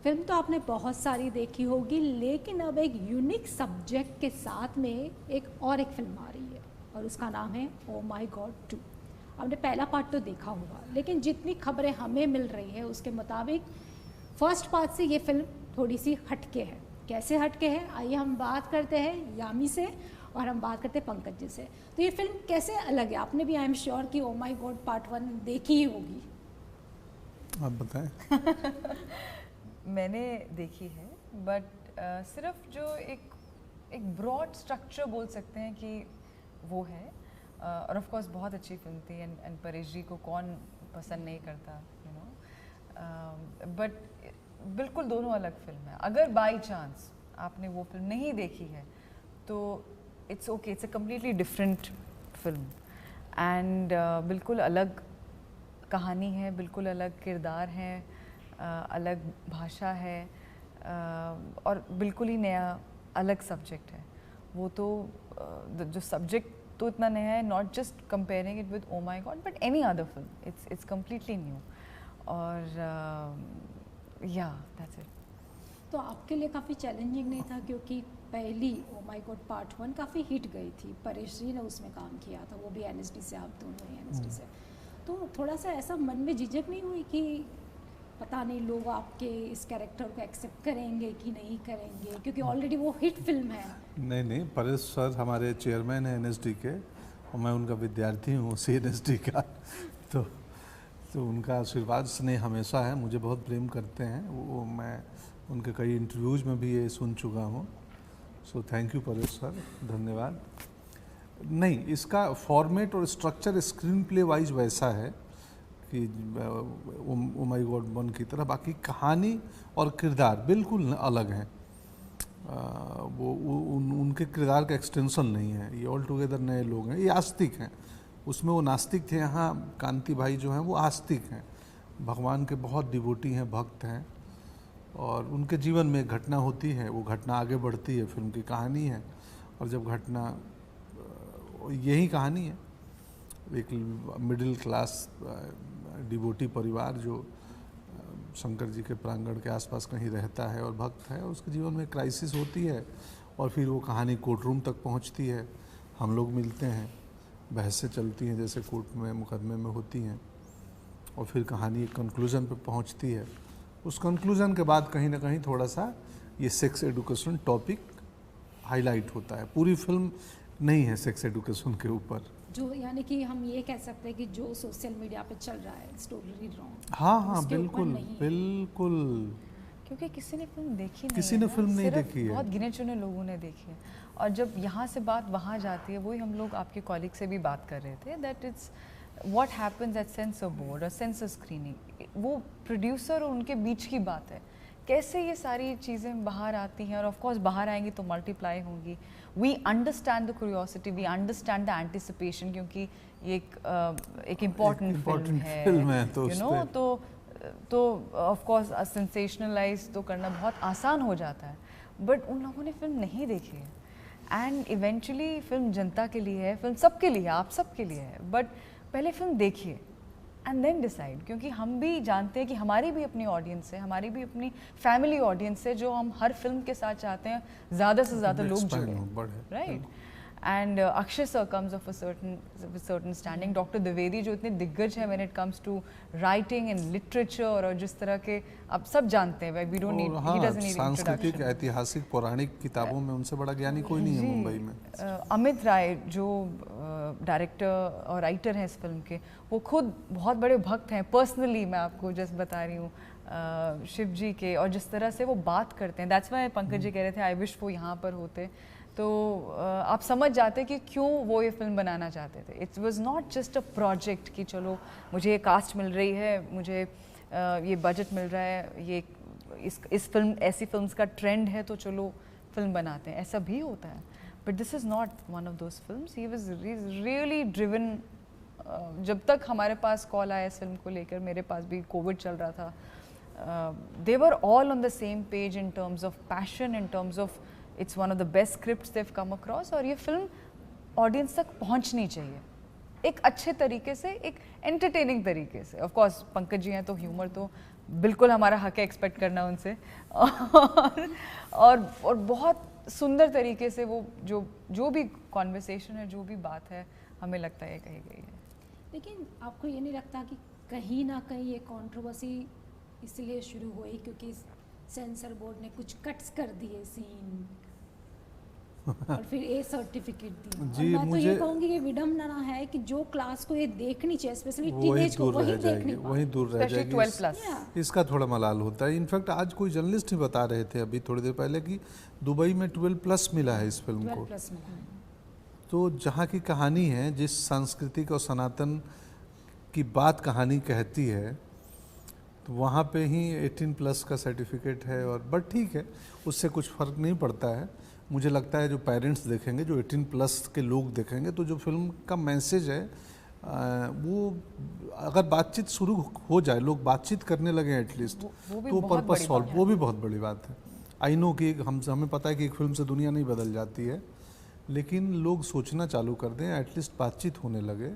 Film तो आपने बहुत सारी देखी होगी, लेकिन अब एक यूनिक सब्जेक्ट के साथ में एक फिल्म आ रही है और उसका नाम है ओ माई गॉड 2। आपने पहला पार्ट तो देखा होगा, लेकिन जितनी खबरें हमें मिल रही है उसके मुताबिक फर्स्ट पार्ट से ये फिल्म थोड़ी सी हटके है। कैसे हटके है, आइए हम बात करते हैं यामी से और हम बात करते हैं पंकज जी से। तो ये फिल्म कैसे अलग है? आपने भी आई एम श्योर कि ओ माई गॉड पार्ट 1 देखी ही होगी। आप बताएं। मैंने देखी है, बट सिर्फ जो एक ब्रॉड स्ट्रक्चर बोल सकते हैं कि वो है। और ऑफ कोर्स बहुत अच्छी फिल्म थी, एंड परेश जी को कौन पसंद नहीं करता, यू नो। बट बिल्कुल दोनों अलग फिल्म है। अगर बाई चांस आपने वो फिल्म नहीं देखी है तो it's okay, it's a completely different film. And बिल्कुल अलग कहानी है, बिल्कुल अलग किरदार हैं, अलग भाषा है, और बिल्कुल ही नया अलग सब्जेक्ट है। वो तो जो सब्जेक्ट तो इतना नया है, not just comparing it with Oh My God but any other film, it's completely new. और या दैट्स इट। तो आपके लिए काफ़ी चैलेंजिंग नहीं था, क्योंकि पहली ओ माई गॉड पार्ट 1 काफ़ी हिट गई थी, परेश जी ने उसमें काम किया था, वो भी एनएसडी से, आप दोनों ही एनएसडी से। तो थोड़ा सा ऐसा मन में झिझक नहीं हुई कि पता नहीं लोग आपके इस कैरेक्टर को एक्सेप्ट करेंगे कि नहीं करेंगे, क्योंकि ऑलरेडी वो हिट फिल्म है? नहीं, परेश सर हमारे चेयरमैन हैं एनएसडी के और मैं उनका विद्यार्थी हूँ उसी एनएसडी का। तो उनका आशीर्वाद स्नेह हमेशा है, मुझे बहुत प्रेम करते हैं वो। मैं उनके कई इंटरव्यूज़ में भी ये सुन चुका हूँ। So thank you Paresh sir, धन्यवाद। नहीं, इसका फॉर्मेट और स्ट्रक्चर स्क्रीन प्ले वाइज वैसा है कि ओ माई गॉड 1 की तरह, बाकी कहानी और किरदार बिल्कुल अलग हैं। उनके किरदार का एक्सटेंशन नहीं है, ये ऑल टुगेदर नए लोग हैं। ये आस्तिक हैं, उसमें वो नास्तिक थे, यहाँ कांति भाई जो हैं वो आस्तिक हैं, भगवान के बहुत डिवोटी हैं, भक्त हैं। और उनके जीवन में एक घटना होती है, वो घटना आगे बढ़ती है, फिल्म की कहानी है। और जब घटना, यही कहानी है, एक मिडिल क्लास डिवोटी परिवार जो शंकर जी के प्रांगण के आसपास कहीं रहता है और भक्त है, उसके जीवन में क्राइसिस होती है और फिर वो कहानी कोर्ट रूम तक पहुंचती है। हम लोग मिलते हैं, बहसें चलती हैं जैसे कोर्ट में मुकदमे में होती हैं, और फिर कहानी एक कंक्लूजन पे पहुंचती है। उस कंक्लूजन के बाद कहीं ना कहीं थोड़ा सा ये सेक्स एडुकेशन टॉपिक हाईलाइट होता है। पूरी फिल्म नहीं है सेक्स एडुकेशन के ऊपर, जो यानी कि हम ये कह सकते हैं कि जो सोशल मीडिया पे चल रहा है इट्स टोटली रॉन्ग। हाँ, बिल्कुल बिल्कुल। क्योंकि किसी ने फिल्म देखी नहीं, किसी ने फिल्म नहीं देखी है, बहुत गिने चुने लोगों ने देखी है। और जब यहाँ से बात वहाँ जाती है, वही हम लोग आपके कॉलीग से भी बात कर रहे थे, that it's what happens at sensor board और सेंसर स्क्रीनिंग, वो प्रोड्यूसर और उनके बीच की बात है। कैसे ये सारी चीज़ें बाहर आती हैं, और ऑफ कोर्स बाहर आएंगी तो मल्टीप्लाई होंगी। We understand the curiosity, we understand the anticipation, क्योंकि ये एक इम्पॉर्टेंट फिल्म है, यू नो। तो ऑफ कोर्स सेंसेशनलाइज तो करना बहुत आसान हो जाता है, बट उन लोगों ने फिल्म नहीं देखी है। एंड इवेंचुअली फिल्म जनता के लिए है, फिल्म सबके लिए, आप सबके लिए है, बट पहले फिल्म देखिए एंड देन डिसाइड। क्योंकि हम भी जानते हैं कि हमारी भी अपनी ऑडियंस है, हमारी भी अपनी फैमिली ऑडियंस है, जो हम हर फिल्म के साथ चाहते हैं ज़्यादा से ज़्यादा लोग जुड़े, right. And Akshay sir comes of a certain standing, doctor Dwivedi जो इतने दिग्गज हैं when it comes to writing and literature, और जिस तरह के आप सब जानते हैं, we don't need, he doesn't need सांस्कृतिक, ऐतिहासिक, पौराणिक किताबों में उनसे बड़ा ज्ञानी कोई नहीं है मुंबई में। अमित राय जो डायरेक्टर और राइटर हैं इस फिल्म के, वो खुद बहुत बड़े भक्त हैं। पर्सनली मैं आपको जस्ट बता रही हूँ शिव जी के, और जिस तरह से वो बात करते हैं, दैट्स व्हाई पंकज जी कह रहे थे आई विश वो यहाँ पर होते, तो आप समझ जाते कि क्यों वो ये फिल्म बनाना चाहते थे। It was not just a project कि चलो मुझे ये कास्ट मिल रही है, मुझे ये बजट मिल रहा है, ये इस फिल्म, ऐसी फिल्म्स का ट्रेंड है तो चलो फिल्म बनाते हैं, ऐसा भी होता है। But this is not one of those films. He was really driven. जब तक हमारे पास कॉल आया इस फिल्म को लेकर, मेरे पास भी कोविड चल रहा था, they were all on the same page in terms of passion, in terms of it's one of the best scripts they've come across, और ये फिल्म ऑडियंस तक पहुंचनी चाहिए एक अच्छे तरीके से, एक एंटरटेनिंग तरीके से। ऑफ कोर्स पंकज जी हैं तो ह्यूमर तो बिल्कुल हमारा हक है एक्सपेक्ट करना उनसे और बहुत सुंदर तरीके से वो जो भी कॉन्वर्सेशन है, जो भी बात है, हमें लगता है कही गई है। लेकिन आपको ये नहीं लगता कि कहीं ना कहीं ये कंट्रोवर्सी इसलिए शुरू हुई क्योंकि सेंसर बोर्ड ने कुछ कट्स कर दिए सीन और फिर ए सर्टिफिकेट दिया? जी, और मैं तो ये मुझे कहूँगी कि विडम्बना है कि जो क्लास को ये देखनी चाहिए, स्पेशली वही टीनेज को, दूर वही रह देख जाएगी, नहीं वही दूर रह स्पेशली जाएगी। 12+। इसका थोड़ा मलाल होता है। इनफैक्ट आज कोई जर्नलिस्ट ही बता रहे थे अभी थोड़ी देर पहले कि दुबई में 12+ मिला है इस फिल्म को। 12+ में। तो जहाँ की कहानी है, जिस सांस्कृतिक और सनातन की बात कहानी कहती है, तो वहाँ पे ही 18+ का सर्टिफिकेट है। और बट ठीक है, उससे कुछ फ़र्क नहीं पड़ता है। मुझे लगता है जो पेरेंट्स देखेंगे, जो 18+ के लोग देखेंगे, तो जो फिल्म का मैसेज है वो अगर बातचीत शुरू हो जाए, लोग बातचीत करने लगे एटलीस्ट, तो पर्पस सॉल्व, वो भी बहुत बड़ी बात है। आई नो कि हमें पता है कि एक फिल्म से दुनिया नहीं बदल जाती है, लेकिन लोग सोचना चालू कर दें, एटलीस्ट बातचीत होने लगे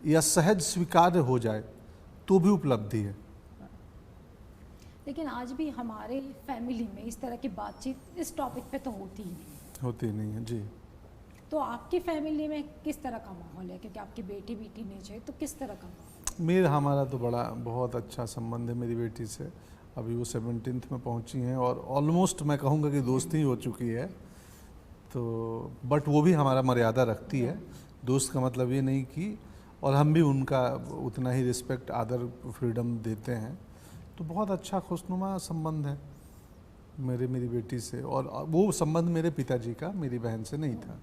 या सहज स्वीकार्य हो जाए, तो भी उपलब्धि है। लेकिन आज भी हमारे फैमिली में इस तरह की बातचीत इस टॉपिक पे तो होती ही नहीं। होती नहीं है जी। तो आपकी फैमिली में किस तरह का माहौल है, क्योंकि आपकी बेटी भी टीनेज है, तो किस तरह का माहौल? हमारा तो बहुत अच्छा संबंध है मेरी बेटी से। अभी वो 17th में पहुंची हैं और ऑलमोस्ट मैं कहूँगा कि दोस्ती हो चुकी है। तो बट वो भी हमारा मर्यादा रखती है। दोस्त का मतलब ये नहीं कि, और हम भी उनका उतना ही रिस्पेक्ट, आदर, फ्रीडम देते हैं। तो बहुत अच्छा खुशनुमा संबंध है मेरी बेटी से। और वो संबंध मेरे पिताजी का मेरी बहन से नहीं था,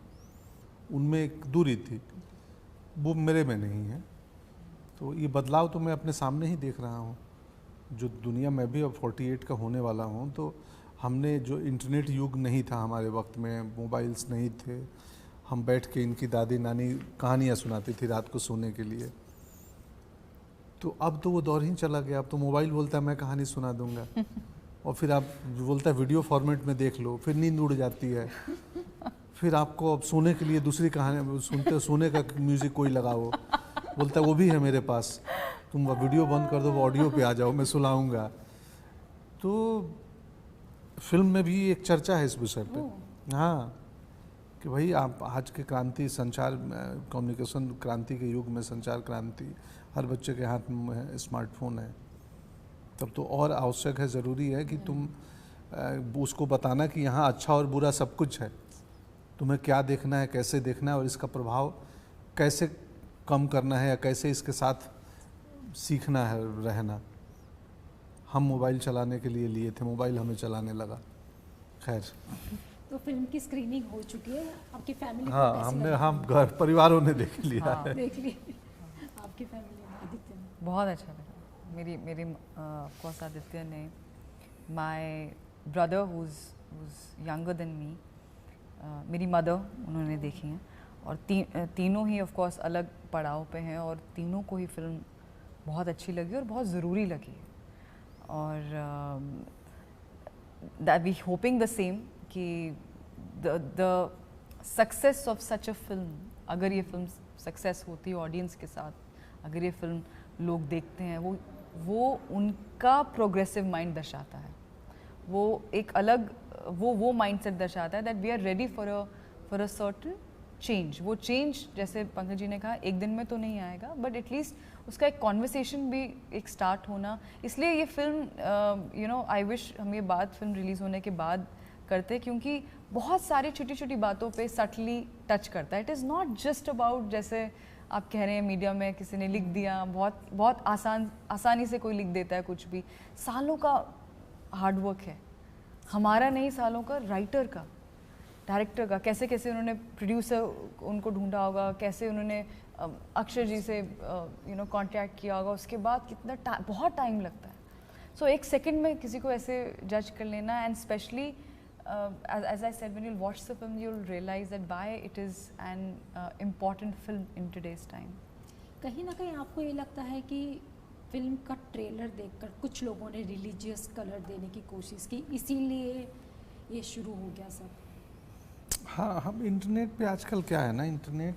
उनमें एक दूरी थी, वो मेरे में नहीं है। तो ये बदलाव तो मैं अपने सामने ही देख रहा हूँ। जो दुनिया में भी अब 48 का होने वाला हूँ, तो हमने जो इंटरनेट युग नहीं था हमारे वक्त में, मोबाइल्स नहीं थे, हम बैठ के इनकी दादी नानी कहानियाँ सुनाती थी रात को सोने के लिए। तो अब तो वो दौर ही चला गया। अब तो मोबाइल बोलता है मैं कहानी सुना दूंगा और फिर आप बोलता है वीडियो फॉर्मेट में देख लो, फिर नींद उड़ जाती है। फिर आपको अब सोने के लिए दूसरी कहानी सोने का म्यूज़िक कोई लगाओ, बोलता है वो भी है मेरे पास, तुम वीडियो बंद कर दो, वो ऑडियो पे आ जाओ, मैं सुलाऊंगा। तो फिल्म में भी एक चर्चा है इस विषय पे, हाँ, कि भाई आप आज के क्रांति, संचार, कम्युनिकेशन क्रांति के युग में, संचार क्रांति, हर बच्चे के हाथ में स्मार्टफोन है, तब तो और आवश्यक है, ज़रूरी है कि तुम उसको बताना कि यहाँ अच्छा और बुरा सब कुछ है, तुम्हें क्या देखना है, कैसे देखना है, और इसका प्रभाव कैसे कम करना है या कैसे इसके साथ सीखना है रहना। हम मोबाइल चलाने के लिए थे, मोबाइल हमें चलाने लगा। खैर, तो फिल्म की स्क्रीनिंग हो चुकी है, आपकी फैमिली हाँ, हम घर परिवारों ने देख लिया हाँ, है। देख ली आपकी फैमिली में? आदित्य ने? बहुत अच्छा लगा। मेरी ऑफ कोर्स आदित्य ने, my brother who's younger than me, मेरी मदर, उन्होंने देखी हैं, और तीनों ही ऑफ कोर्स अलग पड़ाव पे हैं, और तीनों को ही फिल्म बहुत अच्छी लगी और बहुत ज़रूरी लगी। और that we hoping the same कि the success of such a film, अगर ये फिल्म सक्सेस होती है ऑडियंस के साथ, अगर ये फिल्म लोग देखते हैं, वो उनका प्रोग्रेसिव माइंड दर्शाता है, वो एक अलग वो माइंडसेट दर्शाता है that we are ready for a certain change. वो चेंज, जैसे पंकज जी ने कहा, एक दिन में तो नहीं आएगा, बट एटलीस्ट उसका एक कॉन्वर्सेशन भी एक स्टार्ट होना। इसलिए ये फिल्म आई विश हम ये बात फिल्म रिलीज़ होने के बाद करते, क्योंकि बहुत सारी छोटी छोटी बातों पे सटली टच करता है। It is not just about, जैसे आप कह रहे हैं मीडिया में किसी ने लिख दिया, बहुत आसानी से कोई लिख देता है कुछ भी। सालों का हार्डवर्क है हमारा, नहीं, सालों का राइटर का, डायरेक्टर का, कैसे कैसे उन्होंने प्रोड्यूसर उनको ढूंढा होगा, कैसे उन्होंने अक्षर जी से कांटेक्ट किया होगा, उसके बाद कितना बहुत टाइम लगता है। सो एक सेकंड में किसी को ऐसे जज कर लेना, and specially as I said, when you'll watch the film, you'll realize that why it is an important film in today's time. कहीं ना कहीं आपको ये लगता है कि फिल्म का ट्रेलर देखकर कुछ लोगों ne रिलीजियस कलर देने की कोशिश की, इसीलिए ये शुरू हो गया सब? हाँ, हम इंटरनेट पे आजकल क्या है ना, इंटरनेट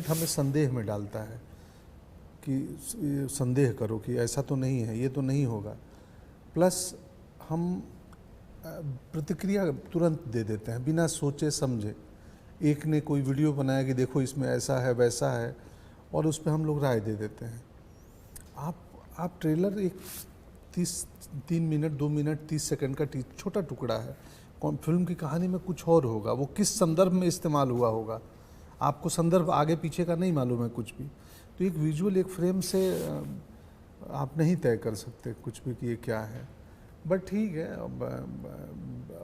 हमें संदेह में डालता है कि संदेह करो कि ऐसा तो नहीं है, ये तो नहीं होगा। प्लस हम प्रतिक्रिया तुरंत दे देते हैं बिना सोचे समझे। एक ने कोई वीडियो बनाया कि देखो इसमें ऐसा है वैसा है, और उस पर हम लोग राय दे देते हैं। आप ट्रेलर एक 3 मिनट 2 मिनट 30 सेकंड का छोटा टुकड़ा है, फिल्म की कहानी में कुछ और होगा, वो किस संदर्भ में इस्तेमाल हुआ होगा, आपको संदर्भ आगे पीछे का नहीं मालूम है कुछ भी। तो एक विजुअल एक फ्रेम से आप नहीं तय कर सकते कुछ भी कि ये क्या है। बट ठीक है,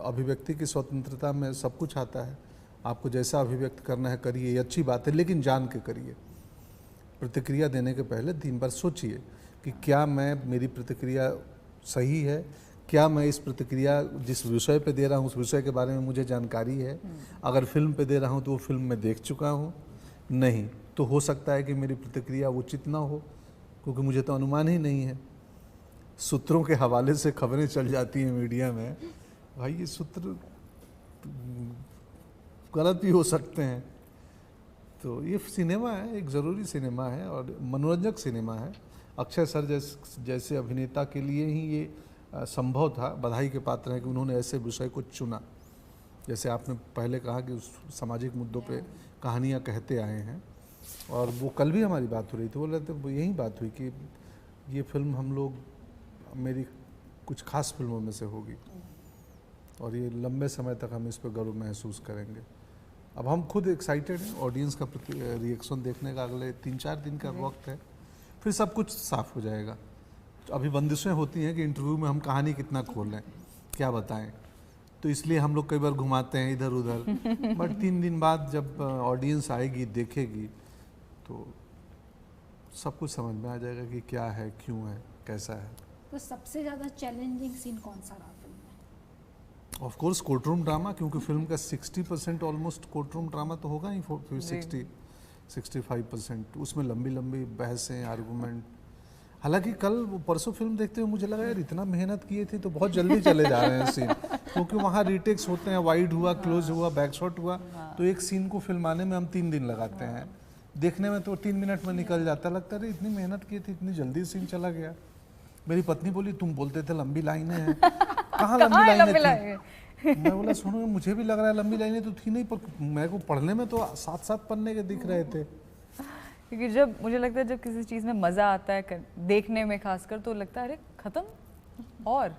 अभिव्यक्ति की स्वतंत्रता में सब कुछ आता है। आपको जैसा अभिव्यक्त करना है करिए, ये अच्छी बात है, लेकिन जान के करिए। प्रतिक्रिया देने के पहले 3 बार सोचिए कि क्या मेरी प्रतिक्रिया सही है, क्या मैं इस प्रतिक्रिया जिस विषय पे दे रहा हूँ उस विषय के बारे में मुझे जानकारी है। अगर फिल्म पे दे रहा हूँ तो वो फिल्म मैं देख चुका हूँ, नहीं तो हो सकता है कि मेरी प्रतिक्रिया उचित ना हो, क्योंकि मुझे तो अनुमान ही नहीं है। सूत्रों के हवाले से खबरें चल जाती हैं मीडिया में, भाई ये सूत्र गलत भी हो सकते हैं। तो ये सिनेमा है, एक ज़रूरी सिनेमा है और मनोरंजक सिनेमा है। अक्षय सर जैसे अभिनेता के लिए ही ये संभव था, बधाई के पात्र है कि उन्होंने ऐसे विषय को चुना। जैसे आपने पहले कहा कि उस सामाजिक मुद्दों पे कहानियाँ कहते आए हैं, और वो कल भी हमारी बात हो रही थी, बोल रहे थे वो यही बात हुई कि ये फिल्म हम लोग मेरी कुछ खास फिल्मों में से होगी और ये लंबे समय तक हम इस पर गर्व महसूस करेंगे। अब हम खुद एक्साइटेड हैं, ऑडियंस का रिएक्शन देखने का अगले 3-4 दिन का वक्त है, फिर सब कुछ साफ हो जाएगा। अभी बंदिशें होती हैं कि इंटरव्यू में हम कहानी कितना खोल लें, क्या बताएं, तो इसलिए हम लोग कई बार घुमाते हैं इधर उधर। बट 3 दिन बाद जब ऑडियंस आएगी देखेगी तो सब कुछ समझ में आ जाएगा कि क्या है, क्यों है, कैसा है। तो सबसे ज़्यादा चैलेंजिंग सीन कौन सा रहा फिल्म में? ऑफ कोर्स कोर्टरूम ड्रामा, क्योंकि फिल्म का 60% ऑलमोस्ट कोर्टरूम ड्रामा तो होगा ही, 65%। उसमें लंबी लंबी बहसें, आर्गूमेंट। हालांकि कल वो परसों फिल्म देखते हुए मुझे लगा यार इतना मेहनत किए थे तो बहुत जल्दी चले जा रहे हैं सीन, क्योंकि वहाँ रीटेक्स होते हैं, वाइड हुआ, क्लोज हुआ, बैक शॉट हुआ, तो एक सीन को फिल्माने में हम 3 दिन लगाते हैं। देखने में तो 3 मिनट में निकल जाता, लगता है इतनी मेहनत की थी, इतनी जल्दी सीन चला गया। मेरी पत्नी बोली तुम बोलते थे लंबी लाइनें हैं, कहाँ लंबी लाइनें थी? मैं बोला सुनो मुझे भी लग रहा है लंबी लाइनें तो थी नहीं, पर मेरे को पढ़ने में तो 7-7 पन्ने के दिख रहे थे। क्योंकि जब मुझे लगता है जब किसी चीज़ में मज़ा आता है देखने में खासकर, तो लगता है अरे ख़त्म, और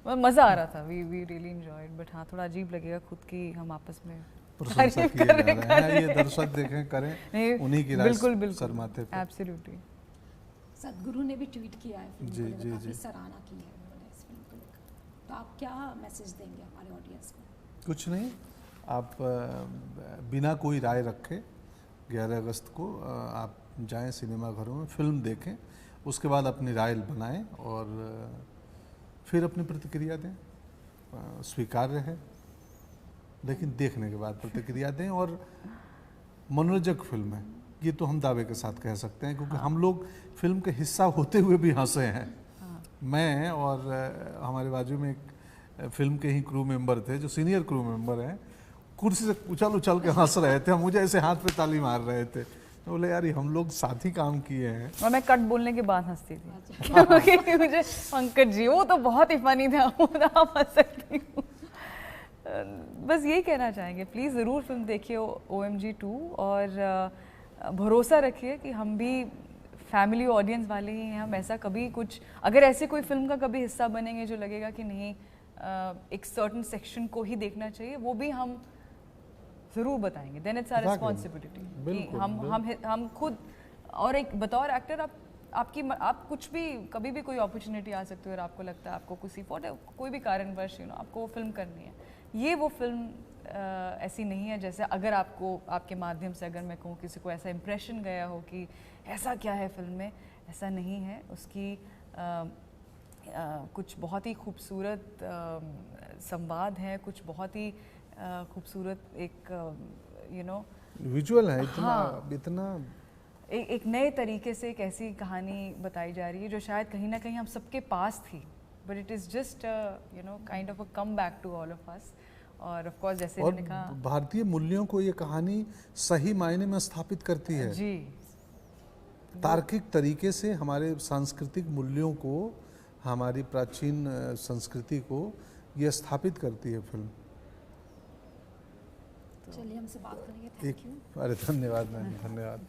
मज़ा आ रहा था। We really enjoyed. बट हाँ, थोड़ा अजीब लगेगा खुद की हम आपस में प्रशंसा किए जा रहे हैं, ये दर्शक देखें करें, उन्हीं की राय बिल्कुल शर्माते पे। एब्सोल्युटली। सदगुरु ने भी ट्वीट किया है फिल्म जी, को लेकर, जी, काफी जी। सराहना की है उन्होंने इस फिल्म को लेकर। तो आप क्या मैसेज देंगे हमारे ऑडियंस को? कुछ नहीं, आप बिना कोई राय रखे 11 अगस्त को आप जाएं सिनेमा घरों में, फिल्म देखें, उसके बाद अपनी राय बनाएं और फिर अपनी प्रतिक्रिया दें। स्वीकार्य है, लेकिन देखने के बाद प्रतिक्रिया दें। और मनोरंजक फिल्म है, ये तो हम दावे के साथ कह सकते हैं, क्योंकि हम लोग फिल्म के हिस्सा होते हुए भी हंसे हैं। मैं और हमारे बाजू में एक फिल्म के ही क्रू मेंबर थे जो सीनियर क्रू मेंबर हैं, कुर्सी से उछल उछल के हंस रहे थे, मुझे ऐसे हाथ पे ताली मार रहे थे। तो बोले यार हम लोग साथ ही काम किए हैं। और मैं कट बोलने के बाद हंसती थी क्योंकि मुझे पंकज जी वो तो बहुत ही फनी था, आप हंस सकती हूँ। बस यही कहना चाहेंगे, प्लीज़ ज़रूर फिल्म देखिए OMG 2, और भरोसा रखिए कि हम भी फैमिली ऑडियंस वाले ही हैं। हम ऐसा कभी कुछ, अगर ऐसी कोई फिल्म का कभी हिस्सा बनेंगे जो लगेगा कि नहीं एक सर्टन सेक्शन को ही देखना चाहिए, वो भी हम ज़रूर बताएंगे। Then it's our responsibility. हम खुद, और एक बतौर एक्टर आप कुछ भी कभी भी कोई अपॉर्चुनिटी आ सकती है और आपको लगता है आपको कोई भी कारणवश आपको वो फिल्म करनी है, ये वो फिल्म ऐसी नहीं है जैसे अगर आपको आपके माध्यम से अगर मैं कहूँ किसी को ऐसा इम्प्रेशन गया हो कि ऐसा क्या है फिल्म में, ऐसा नहीं है। उसकी कुछ बहुत ही खूबसूरत संवाद है, कुछ बहुत ही खूबसूरत एक विजुअल है, इतना हाँ, इतना एक नए तरीके से एक ऐसी कहानी बताई जा रही है जो शायद कहीं ना कहीं हम सबके पास थी, but it is just kind of a come back to all of us. और ऑफ कोर्स जैसे मैंने कहा, भारतीय मूल्यों को ये कहानी सही मायने में स्थापित करती है जी। तार्किक तरीके से हमारे सांस्कृतिक मूल्यों को, हमारी प्राचीन संस्कृति को ये स्थापित करती है फिल्म। चलिए हमसे बात करेंगे। Thank you. अरे धन्यवाद मैम, धन्यवाद।